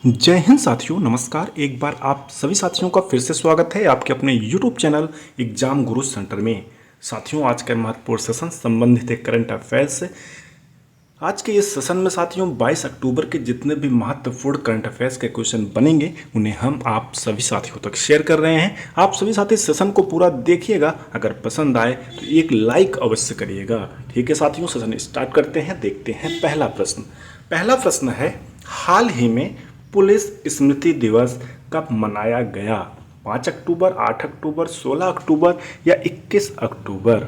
जय हिंद साथियों, नमस्कार। एक बार आप सभी साथियों का फिर से स्वागत है आपके अपने YouTube चैनल एग्जाम गुरु सेंटर में। साथियों, आज का महत्वपूर्ण सेशन संबंधित है करंट अफेयर्स से। आज के इस सेशन में साथियों 22 अक्टूबर के जितने भी महत्वपूर्ण करंट अफेयर्स के क्वेश्चन बनेंगे उन्हें हम आप सभी साथियों तक शेयर कर रहे हैं। आप सभी साथी सेशन को पूरा देखिएगा। अगर पसंद आए तो एक लाइक अवश्य करिएगा। ठीक है साथियों, सेशन स्टार्ट करते हैं। देखते हैं पहला प्रश्न है, हाल ही में पुलिस स्मृति दिवस कब मनाया गया? 5 अक्टूबर, 8 अक्टूबर, 16 अक्टूबर या 21 अक्टूबर?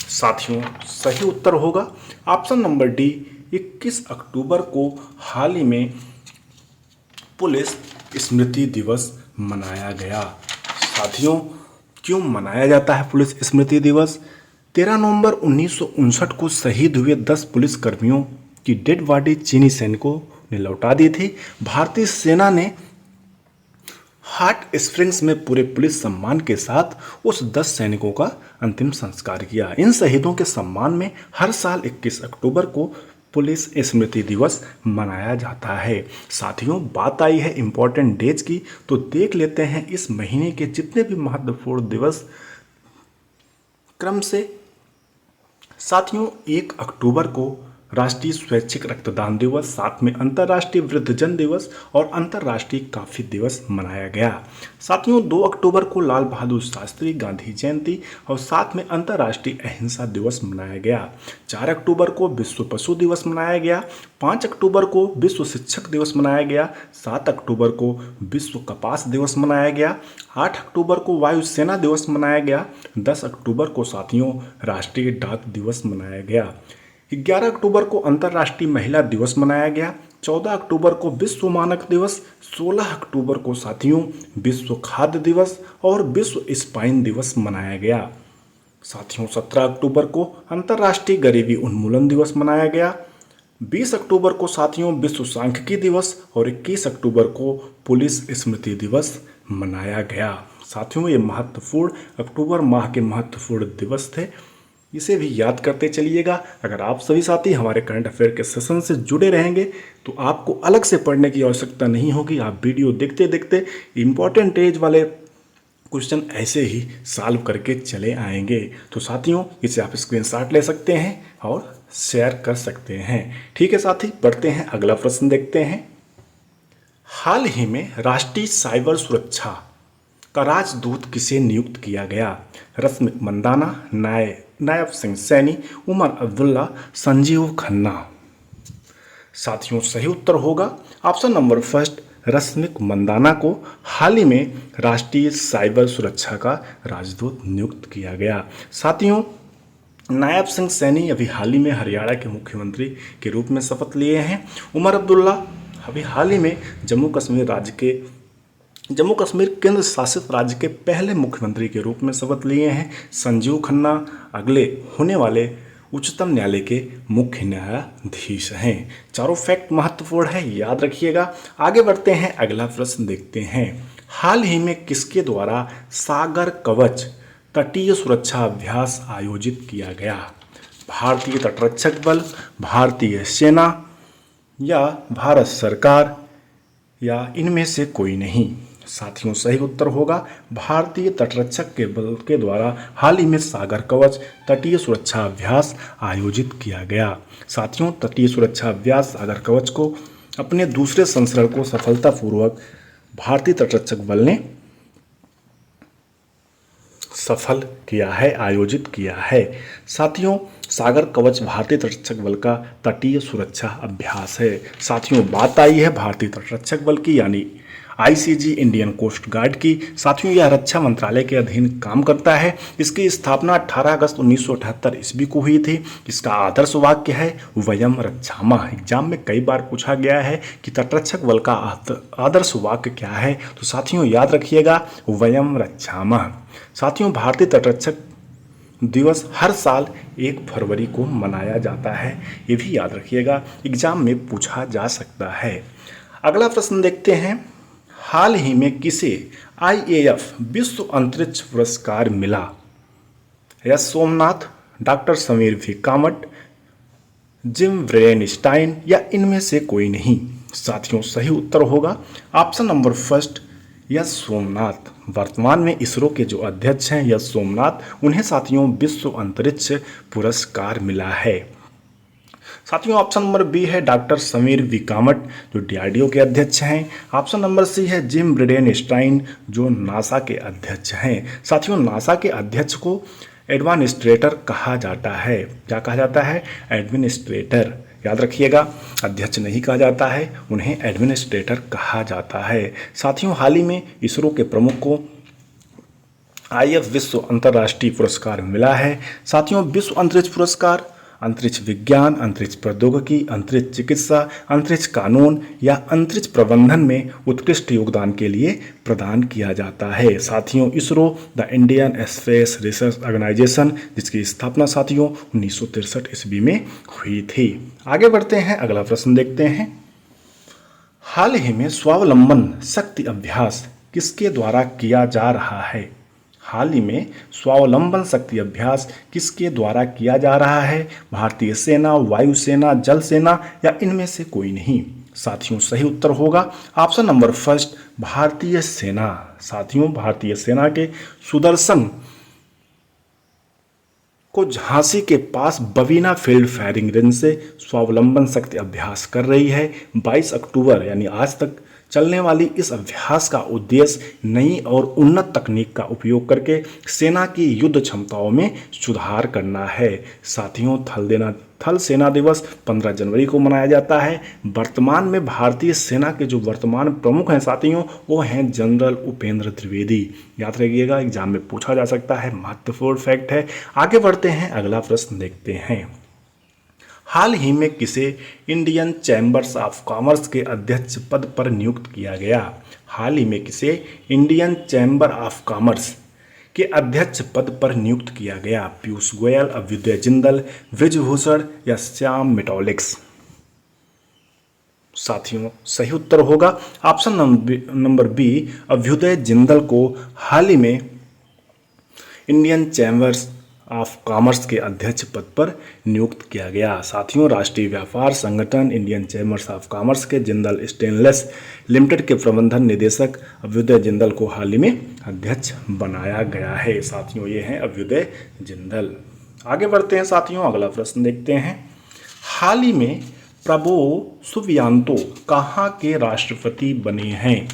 साथियों, सही उत्तर होगा ऑप्शन नंबर डी, 21 अक्टूबर को हाल ही में पुलिस स्मृति दिवस मनाया गया। साथियों, क्यों मनाया जाता है पुलिस स्मृति दिवस? 13 नवंबर 1959 को शहीद हुए 10 पुलिस कर्मियों की डेड बॉडी चीनी सैनिकों ने लौटा दी थी। भारतीय सेना ने हॉट स्प्रिंग्स में पूरे पुलिस सम्मान के साथ उस 10 सैनिकों का अंतिम संस्कार किया। इन शहीदों के सम्मान में हर साल 21 अक्टूबर को पुलिस स्मृति दिवस मनाया जाता है। साथियों, बात आई है इंपॉर्टेंट डेज की, तो देख लेते हैं इस महीने के जितने भी महत्वपूर्ण दिवस क्रम से। साथियों, 1 अक्टूबर को राष्ट्रीय स्वैच्छिक रक्तदान दिवस, साथ में अंतर्राष्ट्रीय वृद्धजन दिवस और अंतर्राष्ट्रीय कॉफी दिवस मनाया गया। साथियों, 2 अक्टूबर को लाल बहादुर शास्त्री गांधी जयंती और साथ में अंतर्राष्ट्रीय अहिंसा दिवस मनाया गया। 4 अक्टूबर को विश्व पशु दिवस मनाया गया। 5 अक्टूबर को विश्व शिक्षक दिवस मनाया गया। 7 अक्टूबर को विश्व कपास दिवस मनाया गया। 8 अक्टूबर को वायुसेना दिवस मनाया गया। 10 अक्टूबर को साथियों राष्ट्रीय डाक दिवस मनाया गया। 11 अक्टूबर को अंतर्राष्ट्रीय महिला दिवस मनाया गया। 14 अक्टूबर को विश्व मानक दिवस। 16 अक्टूबर को साथियों विश्व खाद्य दिवस और विश्व स्पाइन दिवस मनाया गया। साथियों, 17 अक्टूबर को अंतर्राष्ट्रीय गरीबी उन्मूलन दिवस मनाया गया। 20 अक्टूबर को साथियों विश्व सांख्यिकी दिवस और 21 अक्टूबर को पुलिस स्मृति दिवस मनाया गया। साथियों, ये महत्वपूर्ण अक्टूबर माह के महत्वपूर्ण दिवस थे, इसे भी याद करते चलिएगा। अगर आप सभी साथी हमारे करंट अफेयर के सेशन से जुड़े रहेंगे तो आपको अलग से पढ़ने की आवश्यकता नहीं होगी। आप वीडियो देखते देखते इंपॉर्टेंट एज वाले क्वेश्चन ऐसे ही सॉल्व करके चले आएंगे। तो साथियों, इसे आप स्क्रीनशॉट ले सकते हैं और शेयर कर सकते हैं। ठीक है साथी, बढ़ते हैं, अगला प्रश्न देखते हैं। हाल ही में राष्ट्रीय साइबर सुरक्षा का राजदूत किसे नियुक्त किया गया? रश्मिक मंदाना, नायब सिंह सैनी, उमर अब्दुल्ला, संजीव खन्ना? साथियों, सही उत्तर होगा option number first, Rashmika Mandanna को हाल ही में राष्ट्रीय साइबर सुरक्षा का राजदूत नियुक्त किया गया। साथियों, नायब सिंह सैनी अभी हाल ही में हरियाणा के मुख्यमंत्री के रूप में शपथ लिए हैं। उमर अब्दुल्ला अभी हाल ही में जम्मू कश्मीर केंद्र शासित राज्य के पहले मुख्यमंत्री के रूप में शपथ लिए हैं। संजीव खन्ना अगले होने वाले उच्चतम न्यायालय के मुख्य न्यायाधीश हैं। चारों फैक्ट महत्वपूर्ण है, याद रखिएगा। आगे बढ़ते हैं, अगला प्रश्न देखते हैं। हाल ही में किसके द्वारा सागर कवच तटीय सुरक्षा अभ्यास आयोजित किया गया? भारतीय तटरक्षक बल, भारतीय सेना या भारत सरकार या इनमें से कोई नहीं? साथियों, सही उत्तर होगा भारतीय तटरक्षक के बल के द्वारा हाल ही में सागर कवच तटीय सुरक्षा अभ्यास आयोजित किया गया। साथियों, तटीय सुरक्षा अभ्यास सागर कवच को अपने दूसरे संस्करण को सफलतापूर्वक भारतीय तटरक्षक बल ने सफल किया है, आयोजित किया है। साथियों, सागर कवच भारतीय तटरक्षक बल का तटीय सुरक्षा अभ्यास है। साथियों, बात आई है भारतीय तटरक्षक बल की यानी आईसीजी इंडियन कोस्ट गार्ड की। साथियों, यह रक्षा मंत्रालय के अधीन काम करता है। इसकी स्थापना 18 अगस्त 1978 ईस्वी को हुई थी। इसका आदर्श वाक्य है वयम रक्षामः। एग्जाम में कई बार पूछा गया है कि तटरक्षक बल का आदर्श वाक्य क्या है, तो साथियों याद रखिएगा वयम रक्षामः। साथियों, भारतीय तटरक्षक दिवस हर साल 1 फरवरी को मनाया जाता है, ये भी याद रखिएगा, एग्जाम में पूछा जा सकता है। अगला प्रश्न देखते हैं। हाल ही में किसे आईएएफ विश्व अंतरिक्ष पुरस्कार मिला? S Somnath, doctor Sameer V Kamat, Jim Brenstein या इनमें से कोई नहीं? साथियों सही उत्तर होगा option number first Yash Somnath. वर्तमान में इसरो के जो अध्यक्ष हैं यश सोमनाथ, उन्हें साथियों विश्व अंतरिक्ष पुरस्कार मिला है। साथियों ऑप्शन नंबर बी है डॉक्टर समीर वी कामट जो डीआरडीओ के अध्यक्ष हैं। ऑप्शन नंबर सी है जिम ब्रिडेनस्टाइन जो नासा के अध्यक्ष हैं। साथियों नासा के अध्यक्ष को एडमिनिस्ट्रेटर कहा जाता है। क्या कहा जाता है? एडमिनिस्ट्रेटर। याद रखिएगा, अध्यक्ष नहीं कहा जाता है, उन्हें एडमिनिस्ट्रेटर कहा जाता है। साथियों हाल ही में इसरो के प्रमुख को IF विश्व अंतर्राष्ट्रीय पुरस्कार मिला है। साथियों विश्व अंतरिक्ष पुरस्कार अंतरिक्ष विज्ञान, अंतरिक्ष प्रौद्योगिकी, अंतरिक्ष चिकित्सा, अंतरिक्ष कानून या अंतरिक्ष प्रबंधन में उत्कृष्ट योगदान के लिए प्रदान किया जाता है। साथियों ISRO the Indian Space Research Organisation जिसकी स्थापना साथियों 1963 ईस्वी में हुई थी। आगे बढ़ते हैं, अगला प्रश्न देखते हैं। हाल ही में स्वावलंबन शक्ति अभ्यास किसके द्वारा किया जा रहा है? हाल ही में स्वावलंबन शक्ति अभ्यास किसके द्वारा किया जा रहा है? भारतीय सेना, वायुसेना, जल सेना या इनमें से कोई नहीं। साथियों सही उत्तर होगा ऑप्शन नंबर फर्स्ट भारतीय सेना। साथियों भारतीय सेना के सुदर्शन को झांसी के पास बवीना फील्ड फायरिंग रेंज से स्वावलंबन शक्ति अभ्यास कर रही है। 22 अक्टूबर यानी आज तक चलने वाली इस अभ्यास का उद्देश्य नई और उन्नत तकनीक का उपयोग करके सेना की युद्ध क्षमताओं में सुधार करना है। साथियों थल सेना दिवस 15 जनवरी को मनाया जाता है। वर्तमान में भारतीय सेना के जो वर्तमान प्रमुख हैं साथियों वो हैं जनरल उपेंद्र द्विवेदी। याद रखिएगा, एग्जाम में पूछा जा सकता है, महत्वपूर्ण फैक्ट है। आगे बढ़ते हैं, अगला प्रश्न देखते हैं। हाल ही में किसे इंडियन चैम्बर्स ऑफ कॉमर्स के अध्यक्ष पद पर नियुक्त किया गया? हाल ही में किसे इंडियन चैम्बर ऑफ कॉमर्स के अध्यक्ष पद पर नियुक्त किया गया? पीयूष गोयल, अभ्युदय जिंदल, बृजभूषण या श्याम मेटॉलिक्स? साथियों सही उत्तर होगा option number B Abhyuday Jindal को हाल ही में इंडियन चैम्बर्स ऑफ कॉमर्स के अध्यक्ष पद पर नियुक्त किया गया। साथियों राष्ट्रीय व्यापार संगठन इंडियन चैम्बर्स ऑफ कॉमर्स के जिंदल स्टेनलेस लिमिटेड के प्रबंधन निदेशक अभ्युदय जिंदल को हाल ही में अध्यक्ष बनाया गया है। साथियों ये हैं अभ्युदय जिंदल। आगे बढ़ते हैं साथियों, अगला प्रश्न देखते हैं। हाल ही में प्रबोवो सुबियांतो कहाँ के राष्ट्रपति बने हैं?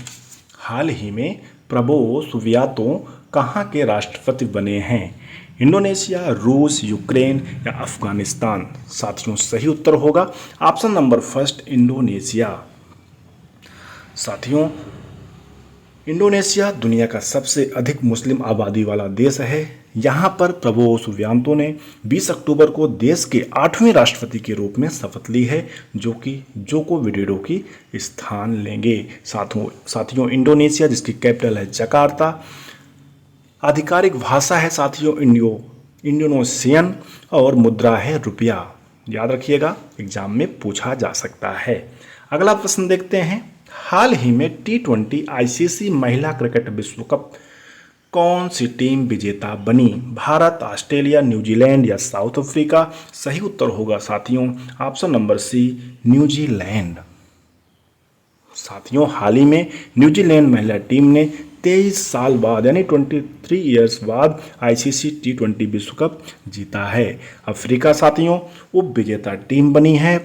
हाल ही में प्रबोवो सुबियांतो कहाँ के राष्ट्रपति बने हैं? इंडोनेशिया, रूस, यूक्रेन या अफगानिस्तान? साथियों सही उत्तर होगा ऑप्शन नंबर फर्स्ट इंडोनेशिया। साथियों इंडोनेशिया दुनिया का सबसे अधिक मुस्लिम आबादी वाला देश है। यहाँ पर प्रबोवो सुबियांतो ने 20 अक्टूबर को देश के 8वें राष्ट्रपति के रूप में शपथ ली है जो कि जोको विडोडो की स्थान लेंगे। साथियों इंडोनेशिया जिसकी कैपिटल है जकार्ता, आधिकारिक भाषा है साथियों इंडोनेशियन और मुद्रा है रुपया। याद रखिएगा, एग्जाम में पूछा जा सकता है। अगला प्रश्न देखते हैं। हाल ही में T20 ICC महिला क्रिकेट विश्व कप कौन सी टीम विजेता बनी? भारत, ऑस्ट्रेलिया, न्यूजीलैंड या साउथ अफ्रीका? सही उत्तर होगा साथियों ऑप्शन नंबर सी न्यूजीलैंड। साथियों हाल ही में न्यूजीलैंड महिला टीम ने 23 साल बाद यानी 23 ईयर्स बाद ICC T20 विश्व कप जीता है। अफ्रीका साथियों उप विजेता टीम बनी है।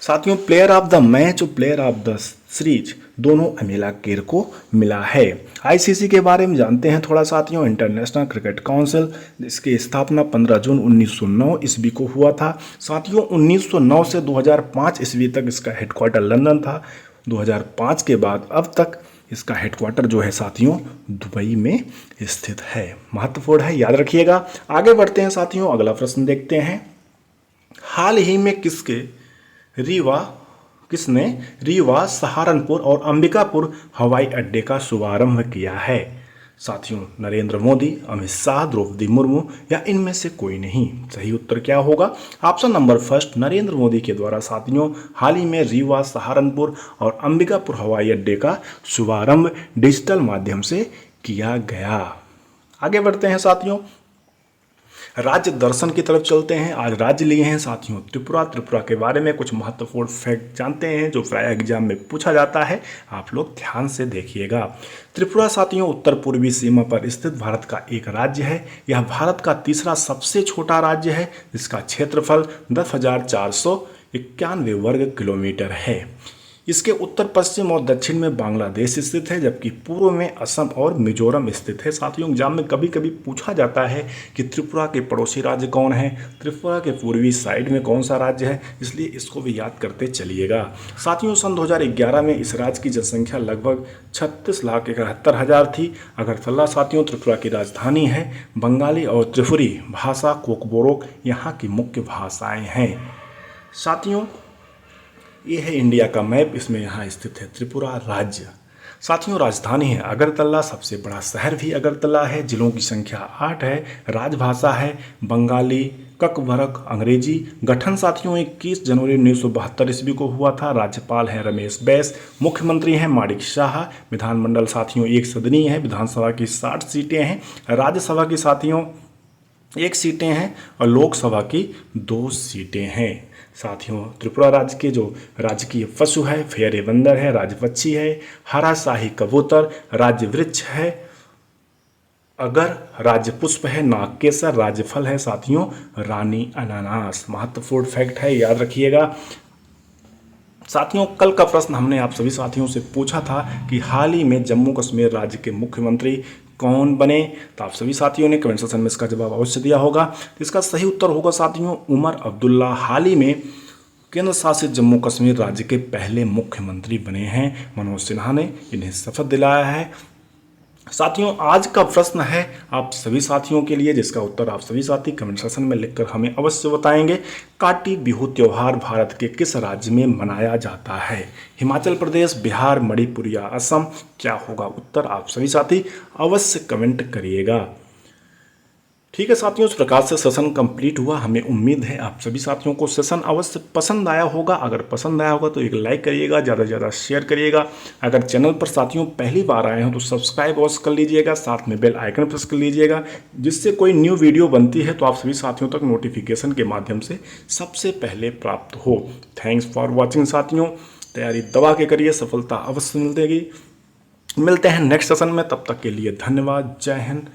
साथियों प्लेयर ऑफ द मैच और प्लेयर ऑफ द सीरीज दोनों अमेला केर को मिला है। ICC के बारे में जानते हैं थोड़ा साथियों। इंटरनेशनल क्रिकेट काउंसिल इसकी स्थापना 15 जून 1909 ईस्वी को हुआ था। साथियों 1909 से 2005 ईस्वी तक इसका हेडक्वार्टर लंदन था। 2005 के बाद अब तक इसका हेडक्वार्टर जो है साथियों दुबई में स्थित है। महत्वपूर्ण है, याद रखिएगा। आगे बढ़ते हैं साथियों, अगला प्रश्न देखते हैं। हाल ही में किसने रीवा, सहारनपुर और अंबिकापुर हवाई अड्डे का शुभारंभ किया है? साथियों नरेंद्र मोदी, अमित शाह, द्रौपदी मुर्मू या इनमें से कोई नहीं। सही उत्तर क्या होगा option number first Narendra Modi के द्वारा साथियों हाल ही में रीवा, सहारनपुर और अंबिकापुर हवाई अड्डे का शुभारंभ डिजिटल माध्यम से किया गया। आगे बढ़ते हैं साथियों। राज्य दर्शन की तरफ चलते हैं। आज राज्य लिए हैं साथियों त्रिपुरा। त्रिपुरा के बारे में कुछ महत्वपूर्ण फैक्ट जानते हैं जो प्राय एग्जाम में पूछा जाता है, आप लोग ध्यान से देखिएगा। त्रिपुरा साथियोव उत्तर पूर्वी सीमा पर स्थित भारत का एक राज्य है। यह भारत का तीसरा सबसे छोटा राज्य है, जिसका क्षेत्रफल 10,491 वर्ग किलोमीटर है। इसके उत्तर पश्चिम और दक्षिण में बांग्लादेश स्थित है, जबकि पूर्व में असम और मिजोरम स्थित है। साथियों एग्जाम में कभी कभी पूछा जाता है कि त्रिपुरा के पड़ोसी राज्य कौन है, त्रिपुरा के पूर्वी साइड में कौन सा राज्य है, इसलिए इसको भी याद करते चलिएगा। साथियों सन 2011 में इस राज्य की जनसंख्या लगभग 36,71,000 थी। अगरतला साथियों त्रिपुरा की राजधानी है। बंगाली और त्रिपुरी भाषा कोकबोरोक यहाँ की मुख्य भाषाएं हैं। साथियों ये है इंडिया का मैप, इसमें यहाँ स्थित है त्रिपुरा राज्य। साथियों राजधानी है अगरतला, सबसे बड़ा शहर भी अगरतला है। जिलों की संख्या 8 है। राजभाषा है बंगाली, ककबरक, अंग्रेजी। गठन साथियों 21 जनवरी 1972 ईस्वी को हुआ था। राज्यपाल हैं रमेश बैस। मुख्यमंत्री हैं माणिक शाह। विधानमंडल साथियों एक सदनीय है। विधानसभा की 60 सीटें हैं। राज्यसभा की साथियों 1 सीटें हैं और लोकसभा की 2 सीटें हैं। साथियों त्रिपुरा राज्य के जो राजकीय पशु है फेरे बंदर है, राजपक्षी है, हरा शाही कबूतर, राज्य वृक्ष है अगर, राज्य पुष्प है नागकेसर, राज्य फल है साथियों रानी अनानास। महत्वपूर्ण फैक्ट है, याद रखिएगा। साथियों कल का प्रश्न हमने आप सभी साथियों से पूछा था कि हाल ही में जम्मू कश्मीर राज्य के मुख्यमंत्री कौन बने, तो आप सभी साथियों ने कमेंट सेक्शन में इसका जवाब अवश्य दिया होगा। तो इसका सही उत्तर होगा साथियों उमर अब्दुल्ला। हाल ही में केंद्र शासित जम्मू कश्मीर राज्य के पहले मुख्यमंत्री बने हैं। मनोज सिन्हा ने इन्हें शपथ दिलाया है। साथियों आज का प्रश्न है आप सभी साथियों के लिए, जिसका उत्तर आप सभी साथी कमेंट सेक्शन में लिखकर हमें अवश्य बताएंगे। काटी बिहू त्योहार भारत के किस राज्य में मनाया जाता है? हिमाचल प्रदेश, बिहार, मणिपुर या असम? क्या होगा उत्तर? आप सभी साथी अवश्य कमेंट करिएगा। ठीक है साथियों, इस प्रकार से सेशन कंप्लीट हुआ। हमें उम्मीद है आप सभी साथियों को सेशन अवश्य पसंद आया होगा। अगर पसंद आया होगा तो एक लाइक करिएगा, ज़्यादा से ज़्यादा शेयर करिएगा। अगर चैनल पर साथियों पहली बार आए हो तो सब्सक्राइब अवश्य कर लीजिएगा, साथ में बेल आइकन प्रेस कर लीजिएगा, जिससे कोई न्यू वीडियो बनती है तो आप सभी साथियों तक नोटिफिकेशन के माध्यम से सबसे पहले प्राप्त हो। थैंक्स फॉर वॉचिंग साथियों। तैयारी दबा के करिए, सफलता अवश्य मिलेगी। मिलते हैं नेक्स्ट सेशन में, तब तक के लिए धन्यवाद। जय हिंद,